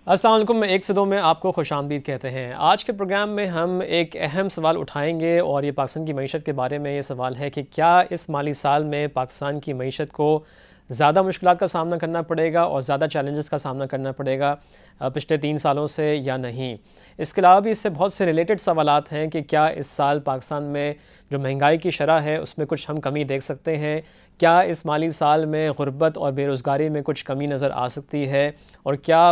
अस्सलाम वालेकुम। एक से दो में आपको खुशामदीद कहते हैं। आज के प्रोग्राम में हम एक अहम सवाल उठाएंगे और ये पाकिस्तान की मईशत के बारे में ये सवाल है कि क्या इस माली साल में पाकिस्तान की मईशत को ज़्यादा मुश्किलात का सामना करना पड़ेगा और ज़्यादा चैलेंजेस का सामना करना पड़ेगा पिछले 3 सालों से या नहीं। इसके अलावा भी इससे बहुत से रिलेटेड सवालात हैं कि क्या इस साल पाकिस्तान में जो महंगाई की शरह है उसमें कुछ हम कमी देख सकते हैं, क्या इस माली साल में गुर्बत और बेरोज़गारी में कुछ कमी नज़र आ सकती है, और क्या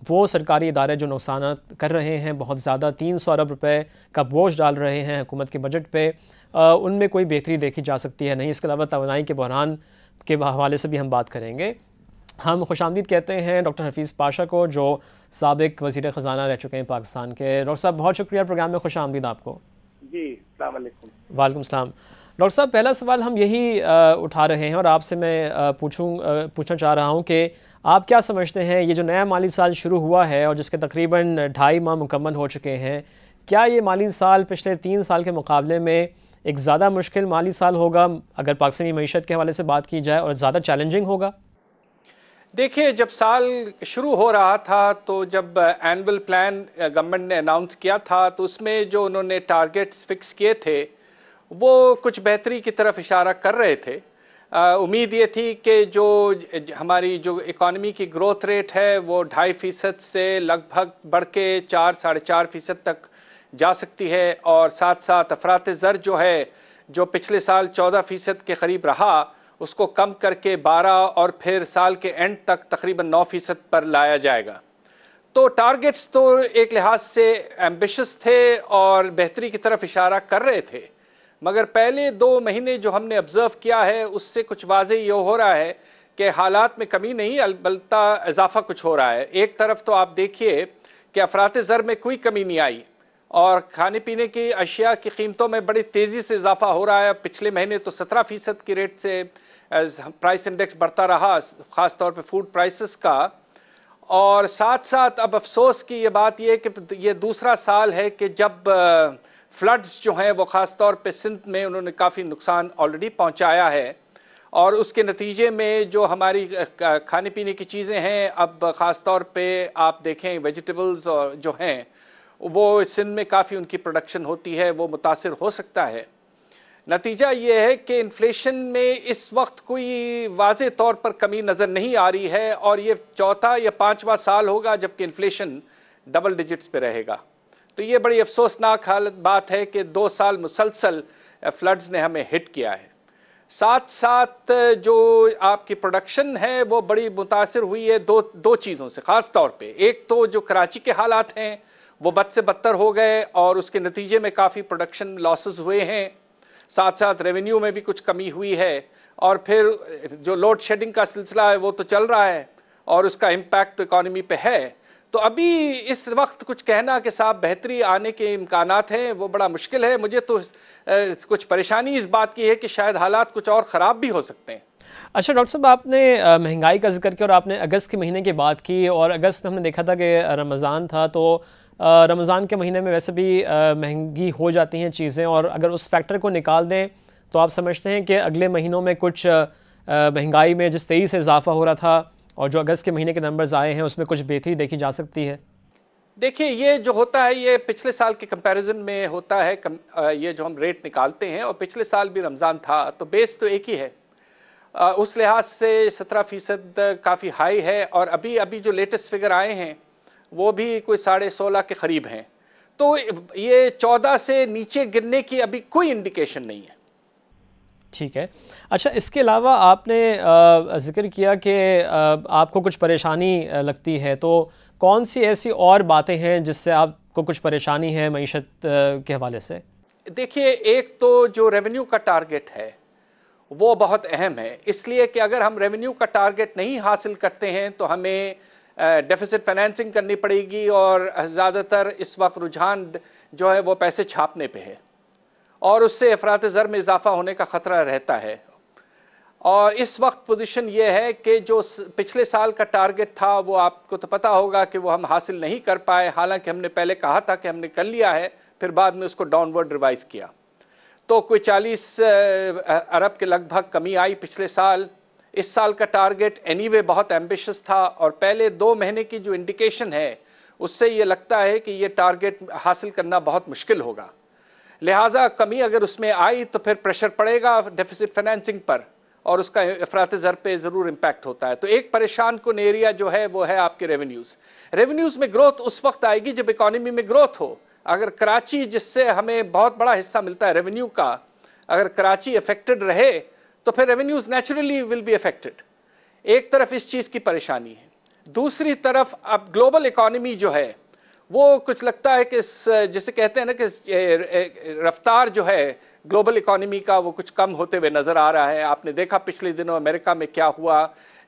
वो सरकारी इदारे जो नुकसान कर रहे हैं बहुत ज़्यादा 300 अरब रुपए का बोझ डाल रहे हैं हुकूमत के बजट पे, उनमें कोई बेहतरी देखी जा सकती है नहीं। इसके अलावा तवानाई के बहरान के हवाले से भी हम बात करेंगे। हम खुशामदीद कहते हैं डॉक्टर हफीज़ पाशा को, जो साबिक वज़ीर ख़जाना रह चुके हैं पाकिस्तान के। डॉक्टर साहब बहुत शुक्रिया प्रोग्राम में खुशामदीद आपको। जी अस्सलाम वालेकुम। वालेकुम सलाम। डॉक्टर साहब पहला सवाल हम यही उठा रहे हैं और आपसे मैं पूछना चाह रहा हूँ कि आप क्या समझते हैं ये जो नया माली साल शुरू हुआ है और जिसके तकरीबन 2.5 माह मुकम्मल हो चुके हैं, क्या ये माली साल पिछले 3 साल के मुकाबले में एक ज़्यादा मुश्किल माली साल होगा अगर पाकिस्तानी मईशत के हवाले से बात की जाए, और ज़्यादा चैलेंजिंग होगा? देखिए, जब साल शुरू हो रहा था तो जब एनुअल प्लान गवर्नमेंट ने अनाउंस किया था तो उसमें जो उन्होंने टारगेट्स फिक्स किए थे वो कुछ बेहतरी की तरफ इशारा कर रहे थे। उम्मीद ये थी कि जो हमारी जो इकॉनमी की ग्रोथ रेट है वो 2.5% से लगभग बढ़ के 4-4.5% तक जा सकती है, और साथ साथ अफरात ज़र जो है जो पिछले साल 14% के करीब रहा उसको कम करके 12 और फिर साल के एंड तक तकरीबन 9% पर लाया जाएगा। तो टारगेट्स तो एक लिहाज से एम्बिशियस थे और बेहतरी की तरफ इशारा कर रहे थे, मगर पहले 2 महीने जो हमने ऑब्ज़र्व किया है उससे कुछ वाज़े ये हो रहा है कि हालात में कमी नहीं अलबत्ता इजाफा कुछ हो रहा है। एक तरफ तो आप देखिए कि अफरात ज़र में कोई कमी नहीं आई और खाने पीने की अशिया की कीमतों में बड़ी तेज़ी से इजाफा हो रहा है। पिछले महीने तो 17% की रेट से प्राइस इंडेक्स बढ़ता रहा, ख़ास तौर पे फूड प्राइसेस का। और साथ साथ अब अफसोस की ये बात ये कि ये दूसरा साल है कि जब फ्लड्स जो हैं वो ख़ास तौर पे सिंध में उन्होंने काफ़ी नुकसान ऑलरेडी पहुंचाया है, और उसके नतीजे में जो हमारी खाने पीने की चीज़ें हैं, अब ख़ास तौर पे आप देखें वेजिटेबल्स और जो हैं वो सिंध में काफ़ी उनकी प्रोडक्शन होती है, वो मुतासिर हो सकता है। नतीजा ये है कि इन्फ्लेशन में इस वक्त कोई वाज़े तौर पर कमी नज़र नहीं आ रही है, और ये 4था या 5वां साल होगा जबकि इन्फ्लेशन डबल डिजिट्स पे रहेगा। तो ये बड़ी अफसोसनाक हालत बात है कि 2 साल मुसलसल फ्लड्स ने हमें हिट किया है। साथ साथ जो आपकी प्रोडक्शन है वो बड़ी मुतासिर हुई है दो चीज़ों से ख़ास तौर पे। एक तो जो कराची के हालात हैं वो बद से बदतर हो गए और उसके नतीजे में काफ़ी प्रोडक्शन लॉसेस हुए हैं, साथ साथ रेवेन्यू में भी कुछ कमी हुई है, और फिर जो लोड शेडिंग का सिलसिला है वो तो चल रहा है और उसका इम्पैक्ट तो इकॉनमी पे है। तो अभी इस वक्त कुछ कहना कि साहब बेहतरी आने के इम्कानात हैं वो बड़ा मुश्किल है। मुझे तो कुछ परेशानी इस बात की है कि शायद हालात कुछ और ख़राब भी हो सकते हैं। अच्छा डॉक्टर साहब, आपने महंगाई का जिक्र किया और आपने अगस्त के महीने की बात की, और अगस्त में हमने देखा था कि रमज़ान था, तो रमज़ान के महीने में वैसे भी महंगी हो जाती हैं चीज़ें, और अगर उस फैक्टर को निकाल दें तो आप समझते हैं कि अगले महीनों में कुछ महंगाई में जिस तेज़ी से इजाफा हो रहा था और जो अगस्त के महीने के नंबर्स आए हैं उसमें कुछ बेहतरी देखी जा सकती है? देखिए, ये जो होता है ये पिछले साल के कंपैरिजन में होता है। ये जो हम रेट निकालते हैं, और पिछले साल भी रमज़ान था तो बेस तो एक ही है, उस लिहाज से 17% काफ़ी हाई है, और अभी जो लेटेस्ट फिगर आए हैं वो भी कोई 16.5 के करीब हैं। तो ये 14 से नीचे गिरने की अभी कोई इंडिकेशन नहीं है। ठीक है। अच्छा, इसके अलावा आपने ज़िक्र किया कि आपको कुछ परेशानी लगती है, तो कौन सी ऐसी और बातें हैं जिससे आपको कुछ परेशानी है मईशत के हवाले से? देखिए, एक तो जो रेवेन्यू का टारगेट है वो बहुत अहम है, इसलिए कि अगर हम रेवेन्यू का टारगेट नहीं हासिल करते हैं तो हमें डेफिसिट फाइनेंसिंग करनी पड़ेगी, और ज़्यादातर इस वक्त रुझान जो है वो पैसे छापने पे है, और उससे अफरात ज़र में इजाफा होने का ख़तरा रहता है। और इस वक्त पोजीशन ये है कि जो पिछले साल का टारगेट था वो आपको तो पता होगा कि वो हम हासिल नहीं कर पाए, हालांकि हमने पहले कहा था कि हमने कर लिया है, फिर बाद में उसको डाउनवर्ड रिवाइज किया। तो कोई 40 अरब के लगभग कमी आई पिछले साल। इस साल का टारगेट एनीवे बहुत एम्बिशियस था, और पहले 2 महीने की जो इंडिकेशन है उससे ये लगता है कि ये टारगेट हासिल करना बहुत मुश्किल होगा। लिहाजा कमी अगर उसमें आई तो फिर प्रेशर पड़ेगा डेफिसिट फाइनेंसिंग पर और उसका अफरात ज़र पे ज़रूर इम्पैक्ट होता है। तो एक परेशान कुन एरिया जो है वो है आपके रेवेन्यूज़ में ग्रोथ उस वक्त आएगी जब इकॉनमी में ग्रोथ हो। अगर कराची, जिससे हमें बहुत बड़ा हिस्सा मिलता है रेवेन्यू का, अगर कराची अफेक्टेड रहे तो फिर revenues naturally will be affected. एक तरफ इस चीज़ की परेशानी है, दूसरी तरफ अब ग्लोबल इकॉनमी जो है वो कुछ लगता है कि जिसे कहते हैं ना कि रफ्तार जो है ग्लोबल इकॉनमी का वो कुछ कम होते हुए नज़र आ रहा है। आपने देखा पिछले दिनों अमेरिका में क्या हुआ,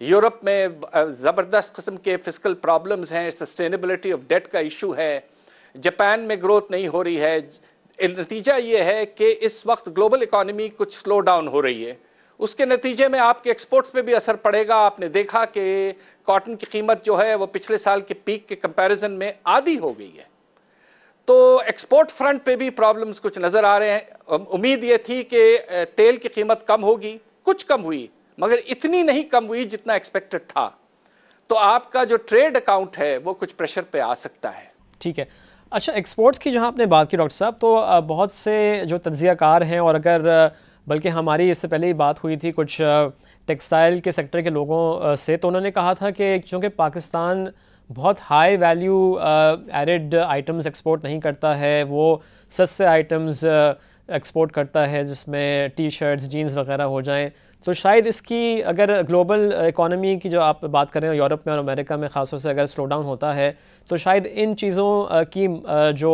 यूरोप में ज़बरदस्त किस्म के फिस्कल प्रॉब्लम्स हैं, सस्टेनेबिलिटी ऑफ डेट का इशू है, जापान में ग्रोथ नहीं हो रही है। नतीजा ये है कि इस वक्त ग्लोबल इकॉनमी कुछ स्लो डाउन हो रही है, उसके नतीजे में आपके एक्सपोर्ट्स पे भी असर पड़ेगा। आपने देखा कि कॉटन की कीमत जो है वो पिछले साल के पीक के कंपैरिजन में आधी हो गई है। तो एक्सपोर्ट फ्रंट पे भी प्रॉब्लम्स कुछ नज़र आ रहे हैं। उम्मीद ये थी कि तेल की कीमत कम होगी, कुछ कम हुई मगर इतनी नहीं कम हुई जितना एक्सपेक्टेड था। तो आपका जो ट्रेड अकाउंट है वो कुछ प्रेशर पे आ सकता है। ठीक है। अच्छा, एक्सपोर्ट्स की जहां आपने बात की डॉक्टर साहब, तो बहुत से जो तज्ज़ियाकार हैं और अगर बल्कि हमारी इससे पहले ही बात हुई थी कुछ टेक्सटाइल के सेक्टर के लोगों से, तो उन्होंने कहा था कि चूँकि पाकिस्तान बहुत high value added items export नहीं करता है, वो सस्ते आइटम्स एक्सपोर्ट करता है जिसमें टी शर्ट्स, जीन्स वगैरह हो जाएं, तो शायद इसकी अगर ग्लोबल इकॉनमी की जो आप बात कर रहे हो यूरोप में और अमेरिका में ख़ासतौर से अगर स्लो डाउन होता है तो शायद इन चीज़ों की जो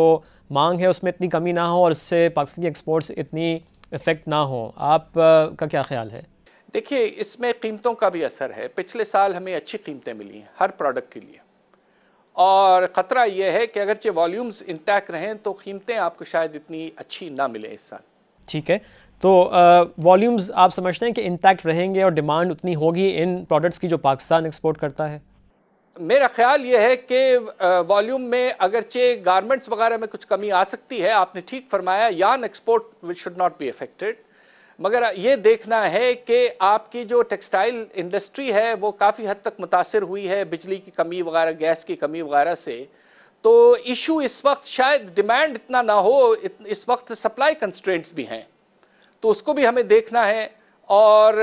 मांग है उसमें इतनी कमी ना हो और इससे पाकिस्तान की एक्सपोर्ट्स इतनी इफ़ेक्ट ना हो। आप का क्या ख्याल है? देखिए, इसमें कीमतों का भी असर है। पिछले साल हमें अच्छी कीमतें मिली हैं हर प्रोडक्ट के लिए, और ख़तरा यह है कि अगरचे वॉल्यूम्स इंटैक्ट रहें तो कीमतें आपको शायद इतनी अच्छी ना मिले इस साल। ठीक है, तो वॉल्यूम्स आप समझते हैं कि इंटैक्ट रहेंगे और डिमांड उतनी होगी इन प्रोडक्ट्स की जो पाकिस्तान एक्सपोर्ट करता है? मेरा ख्याल ये है कि वॉल्यूम में अगरचे गारमेंट्स वगैरह में कुछ कमी आ सकती है। आपने ठीक फरमाया, yarn export which should not be affected, मगर ये देखना है कि आपकी जो टेक्सटाइल इंडस्ट्री है वो काफ़ी हद तक मुतासिर हुई है बिजली की कमी वगैरह, गैस की कमी वगैरह से। तो इशू इस वक्त शायद डिमांड इतना ना हो, इस वक्त सप्लाई कंस्ट्रेंट्स भी हैं, तो उसको भी हमें देखना है। और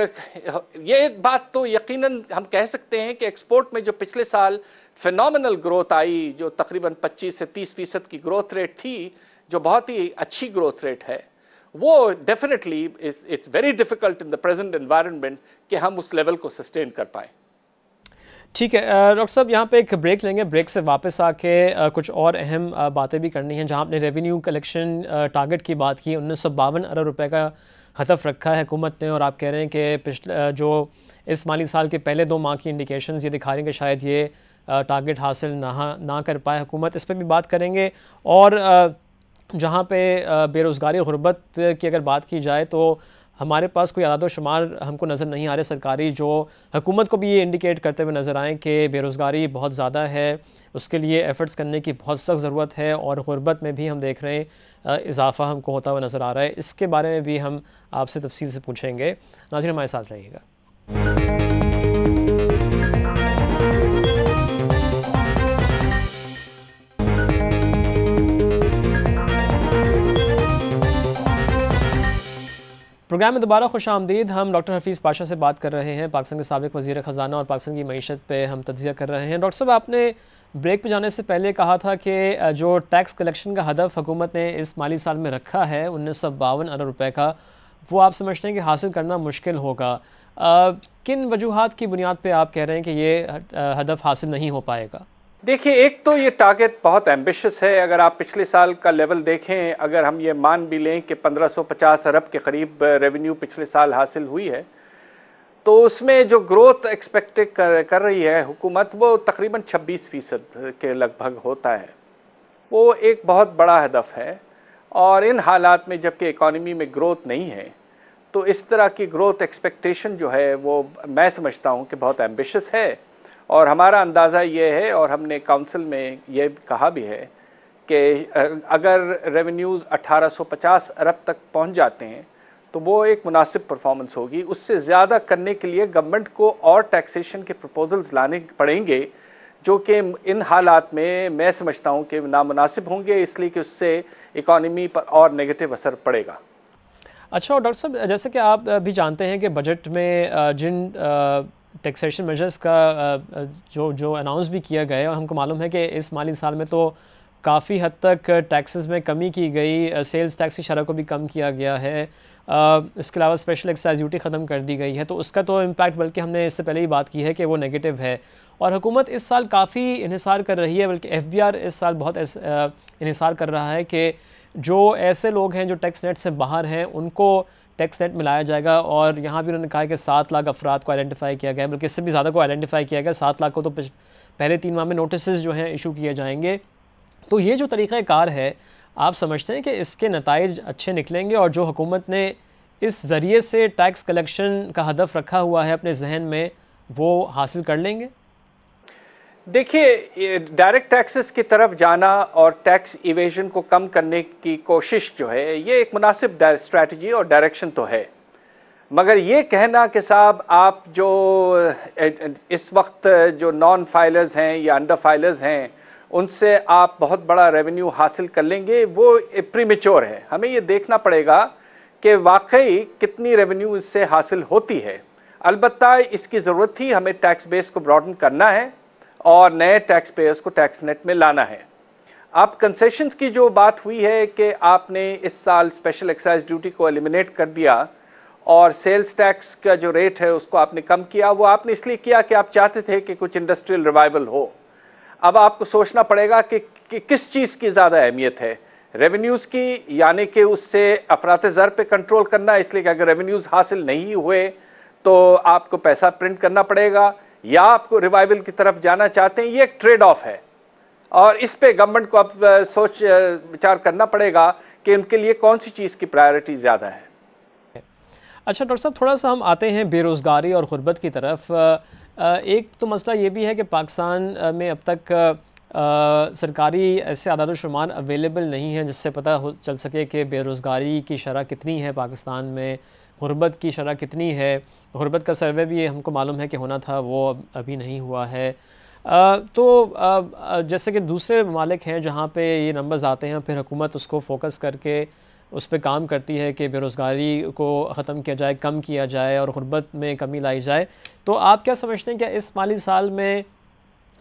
ये बात तो यकीनन हम कह सकते हैं कि एक्सपोर्ट में जो पिछले साल फिनोमिनल ग्रोथ आई, जो तकरीबन 25 से 30% की ग्रोथ रेट थी, जो बहुत ही अच्छी ग्रोथ रेट है, वो definitely it's very difficult in the present environment कि हम उस लेवल को सस्टेन कर पाएँ। ठीक है डॉक्टर साहब, यहाँ पे एक ब्रेक लेंगे, ब्रेक से वापस आके कुछ और अहम बातें भी करनी हैं। जहाँ आपने रेवेन्यू कलेक्शन टारगेट की बात की, 1952 अरब रुपए का हदफ रखा है हुकूमत ने, और आप कह रहे हैं कि पिछले जो इस माली साल के पहले 2 माह की इंडिकेशंस ये दिखा रही हैं कि शायद ये टारगेट हासिल ना कर पाए हुकूमत। इस पर भी बात करेंगे। और जहाँ पे बेरोज़गारी गुर्बत की अगर बात की जाए तो हमारे पास कोई आदाद शुमार हमको नज़र नहीं आ रहे सरकारी, जो हुकूमत को भी ये इंडिकेट करते हुए नज़र आएँ कि बेरोज़गारी बहुत ज़्यादा है, उसके लिए एफ़र्ट्स करने की बहुत सख्त ज़रूरत है, और गुर्बत में भी हम देख रहे हैं इजाफ़ा हमको होता हुआ नज़र आ रहा है। इसके बारे में भी हम आपसे तफसील से पूछेंगे। नाज़रीन, हमारे साथ रहिएगा। प्रोग्राम में दोबारा खुश आमदीद। हम डॉक्टर हफीज़ पाशा से बात कर रहे हैं, पाकिस्तान के साबिक़ वज़ीर ख़ज़ाना, और पाकिस्तान की मईशत पे हम तज्ज़िया कर रहे हैं। डॉक्टर साहब, आपने ब्रेक पे जाने से पहले कहा था कि जो टैक्स कलेक्शन का हदफ हुकूमत ने इस माली साल में रखा है 1952 अरब रुपए का, वो आप समझते हैं कि हासिल करना मुश्किल होगा। किन वजूहात की बुनियाद पर आप कह रहे हैं कि ये हदफ हासिल नहीं हो पाएगा? देखिए, एक तो ये टारगेट बहुत एम्बिशियस है। अगर आप पिछले साल का लेवल देखें, अगर हम ये मान भी लें कि 1550 अरब के करीब रेवेन्यू पिछले साल हासिल हुई है, तो उसमें जो ग्रोथ एक्सपेक्टेड कर रही है हुकूमत, वो तकरीबन 26% के लगभग होता है। वो एक बहुत बड़ा हदफ है, और इन हालात में जबकि इकॉनमी में ग्रोथ नहीं है, तो इस तरह की ग्रोथ एक्सपेक्टेशन जो है वो मैं समझता हूँ कि बहुत एम्बिशियस है। और हमारा अंदाज़ा ये है, और हमने काउंसिल में ये कहा भी है, कि अगर रेवेन्यूज़ 1850 अरब तक पहुंच जाते हैं तो वो एक मुनासिब परफॉर्मेंस होगी। उससे ज़्यादा करने के लिए गवर्नमेंट को और टैक्सेशन के प्रपोजल्स लाने पड़ेंगे, जो कि इन हालात में मैं समझता हूं कि नामुनासिब होंगे, इसलिए कि उससे इकॉनमी पर और नेगेटिव असर पड़ेगा। अच्छा, और डॉक्टर साहब, जैसे कि आप भी जानते हैं कि बजट में जिन टैक्सेशन मेजर्स का जो जो अनाउंस भी किया गया है, और हमको मालूम है कि इस माली साल में तो काफ़ी हद तक टैक्सेस में कमी की गई, सेल्स टैक्स की शरह को भी कम किया गया है, इसके अलावा स्पेशल एक्साइज ड्यूटी ख़त्म कर दी गई है, तो उसका तो इम्पैक्ट बल्कि हमने इससे पहले ही बात की है कि वो नेगेटिव है। और हुकूमत इस साल काफ़ी इन्हिसार कर रही है, बल्कि FBR इस साल बहुत इन्हिसार कर रहा है कि जो ऐसे लोग हैं जो टैक्स नेट से बाहर हैं उनको टैक्स नेट में लाया जाएगा। और यहाँ भी उन्होंने कहा है कि 7 लाख अफराद को आइडेंटिफाई किया गया, बल्कि इससे भी ज़्यादा को आइडेंटिफाई किया गया। 7 लाख को तो पहले 3 माह में नोटिस जो हैं इशू किए जाएंगे। तो ये जो तरीक़ाकार है, आप समझते हैं कि इसके नताइज अच्छे निकलेंगे और जो हुकूमत ने इस ज़रिए से टैक्स कलेक्शन का हदफ रखा हुआ है अपने जहन में, वो हासिल कर लेंगे? देखिए, डायरेक्ट टैक्सेस की तरफ जाना और टैक्स इवेजन को कम करने की कोशिश जो है, ये एक मुनासिब स्ट्रैटेजी और डायरेक्शन तो है। मगर ये कहना कि साहब आप जो इस वक्त जो नॉन फाइलर्स हैं या अंडर फाइलर्स हैं उनसे आप बहुत बड़ा रेवेन्यू हासिल कर लेंगे, वो प्रीमेच्योर है। हमें ये देखना पड़ेगा कि वाकई कितनी रेवेन्यू इससे हासिल होती है। अलबत्ता इसकी ज़रूरत थी, हमें टैक्स बेस को ब्रॉडन करना है और नए टैक्स पेयर्स को टैक्स नेट में लाना है। अब कंसेशंस की जो बात हुई है कि आपने इस साल स्पेशल एक्साइज ड्यूटी को एलिमिनेट कर दिया और सेल्स टैक्स का जो रेट है उसको आपने कम किया, वो आपने इसलिए किया कि आप चाहते थे कि कुछ इंडस्ट्रियल रिवाइवल हो। अब आपको सोचना पड़ेगा कि किस चीज़ की ज़्यादा अहमियत है, रेवेन्यूज़ की, यानी कि उससे अफरात ज़र पे कंट्रोल करना, इसलिए कि अगर रेवेन्यूज़ हासिल नहीं हुए तो आपको पैसा प्रिंट करना पड़ेगा, या आपको रिवाइवल की तरफ जाना चाहते हैं। ये एक ट्रेड ऑफ है और इस पे गवर्नमेंट को अब सोच विचार करना पड़ेगा कि उनके लिए कौन सी चीज़ की प्रायोरिटी ज़्यादा है। अच्छा डॉक्टर साहब, थोड़ा सा हम आते हैं बेरोज़गारी और गुर्बत की तरफ। एक तो मसला ये भी है कि पाकिस्तान में अब तक सरकारी ऐसे आदाद-ओ-शुमार अवेलेबल नहीं है जिससे पता चल सके कि बेरोज़गारी की शरह कितनी है पाकिस्तान में, गुर्बत की शरह कितनी है। गुर्बत का सर्वे भी हमको मालूम है कि होना था, वो अभी नहीं हुआ है। तो जैसे कि दूसरे ममालिक हैं जहाँ पे ये नंबर्स आते हैं, फिर हुकूमत उसको फोकस करके उस पर काम करती है कि बेरोज़गारी को ख़त्म किया जाए, कम किया जाए और गुर्बत में कमी लाई जाए। तो आप क्या समझते हैं, क्या इस माली साल में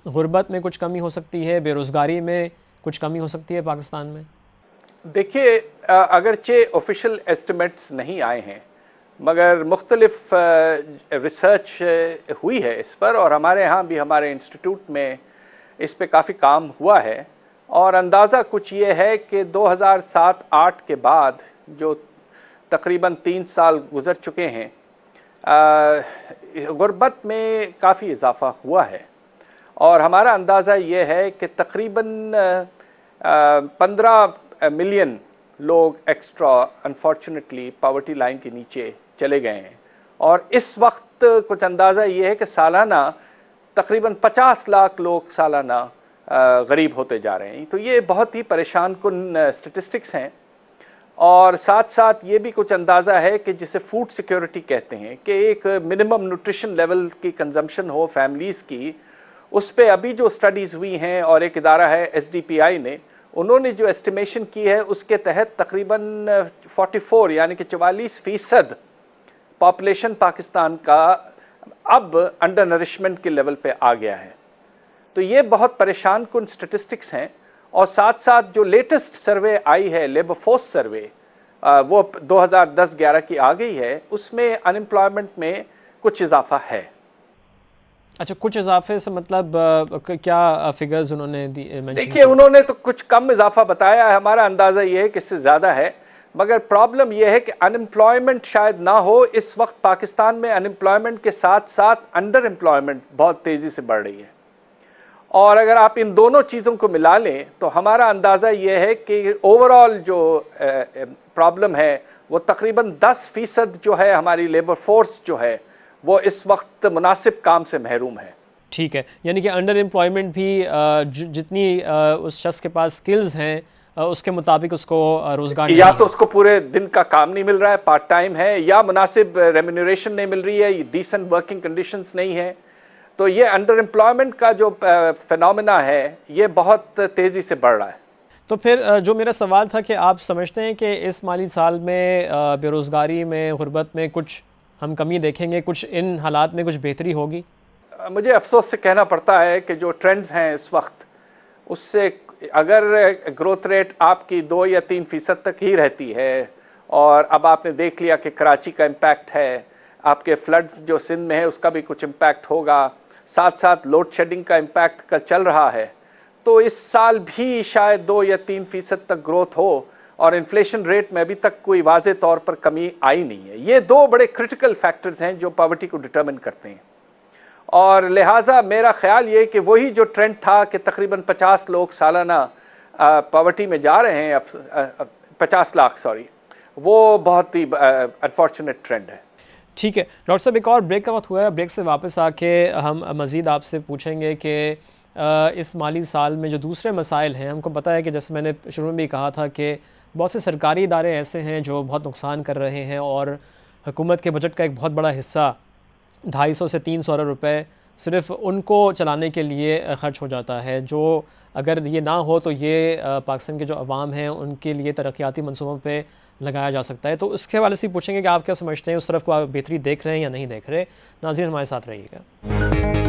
गुर्बत में कुछ कमी हो सकती है, बेरोज़गारी में कुछ कमी हो सकती है पाकिस्तान में? देखिए, अगरचे ऑफिशियल एस्टिमेट्स नहीं आए हैं मगर मुख्तलिफ रिसर्च हुई है इस पर, और हमारे यहाँ भी हमारे इंस्टीट्यूट में इस पे काफ़ी काम हुआ है। और अंदाज़ा कुछ ये है कि 2007-8 के बाद जो तकरीबन 3 साल गुज़र चुके हैं, गुर्बत में काफ़ी इजाफ़ा हुआ है। और हमारा अंदाज़ा ये है कि तकरीबन 15 मिलियन लोग एक्स्ट्रा अनफॉर्चुनेटली पॉवर्टी लाइन के नीचे चले गए हैं। और इस वक्त कुछ अंदाज़ा ये है कि सालाना तकरीबन 50 लाख लोग सालाना गरीब होते जा रहे हैं। तो ये बहुत ही परेशान कुन स्टेटिस्टिक्स हैं। और साथ साथ ये भी कुछ अंदाज़ा है कि जिसे फूड सिक्योरिटी कहते हैं, कि एक मिनिमम न्यूट्रिशन लेवल की कंजम्पशन हो फैमिलीज़ की, उस पर अभी जो स्टडीज़ हुई हैं और एक इदारा है SDPI ने, उन्होंने जो एस्टिमेशन की है उसके तहत तकरीबन 44 यानी कि 44% पॉपुलेशन पाकिस्तान का अब अंडर नरिशमेंट के लेवल पे आ गया है। तो ये बहुत परेशान कुन स्टेटिस्टिक्स हैं। और साथ साथ जो लेटेस्ट सर्वे आई है, लेबर फोर्स सर्वे, वो 2010-11 की आ गई है, उसमें अनएम्प्लॉयमेंट में कुछ इजाफा है। अच्छा, कुछ इजाफे से मतलब क्या फिगर्स उन्होंने देखिए, उन्होंने तो कुछ कम इजाफा बताया है, हमारा अंदाज़ा ये है कि इससे ज़्यादा है। मगर प्रॉब्लम यह है कि अनएम्प्लॉयमेंट शायद ना हो। इस वक्त पाकिस्तान में अनएम्प्लॉयमेंट के साथ साथ अंडर एम्प्लॉयमेंट बहुत तेज़ी से बढ़ रही है। और अगर आप इन दोनों चीज़ों को मिला लें तो हमारा अंदाज़ा ये है कि ओवरऑल जो प्रॉब्लम है वो तकरीबन 10% जो है हमारी लेबर फोर्स जो है वो इस वक्त मुनासिब काम से महरूम है। ठीक है, यानी कि अंडर एम्प्लॉयमेंट भी जितनी उस शख्स के पास स्किल्स हैं उसके मुताबिक उसको रोज़गार, या तो उसको पूरे दिन का काम नहीं मिल रहा है, पार्ट टाइम है, या मुनासिब रेम्यूनरेशन नहीं मिल रही है, डिसेंट वर्किंग कंडीशंस नहीं है, तो ये अंडर एम्प्लॉयमेंट का जो फिनोमेना है ये बहुत तेज़ी से बढ़ रहा है। तो फिर जो मेरा सवाल था कि आप समझते हैं कि इस माली साल में बेरोज़गारी में, गुर्बत में कुछ हम कमी देखेंगे, कुछ इन हालात में कुछ बेहतरी होगी? मुझे अफसोस से कहना पड़ता है कि जो ट्रेंड्स हैं इस वक्त, उससे अगर ग्रोथ रेट आपकी 2 या 3% तक ही रहती है, और अब आपने देख लिया कि कराची का इम्पैक्ट है, आपके फ्लड्स जो सिंध में है उसका भी कुछ इम्पैक्ट होगा, साथ साथ लोड शेडिंग का इम्पैक्ट कल चल रहा है, तो इस साल भी शायद 2 या 3% तक ग्रोथ हो और इन्फ्लेशन रेट में अभी तक कोई वाज़े तौर पर कमी आई नहीं है। ये 2 बड़े क्रिटिकल फैक्टर्स हैं जो पॉवर्टी को डिटरमिन करते हैं, और लिहाजा मेरा ख्याल ये कि वही जो ट्रेंड था कि तकरीबन 50 लोग सालाना पॉवर्टी में जा रहे हैं, 50 लाख सॉरी, वो बहुत ही अनफॉर्चुनेट ट्रेंड है। ठीक है डॉक्टर साहब, एक और ब्रेक का वक्त हुआ है। ब्रेक से वापस आके हम मज़ीद आपसे पूछेंगे कि इस माली साल में जो दूसरे मसाइल हैं, हमको पता है कि जैसे मैंने शुरू में भी कहा था कि बहुत से सरकारी इदारे ऐसे हैं जो बहुत नुकसान कर रहे हैं और हुकूमत के बजट का एक बहुत बड़ा हिस्सा 250 से 300 अरब रुपए सिर्फ उनको चलाने के लिए ख़र्च हो जाता है, जो अगर ये ना हो तो ये पाकिस्तान के जो अवाम हैं उनके लिए तरक्याती मंसूबों पे लगाया जा सकता है। तो उसके हवाले से पूछेंगे कि आप क्या समझते हैं, उस तरफ को आप बेहतरी देख रहे हैं या नहीं देख रहे। नाज़रीन हमारे साथ रहिएगा।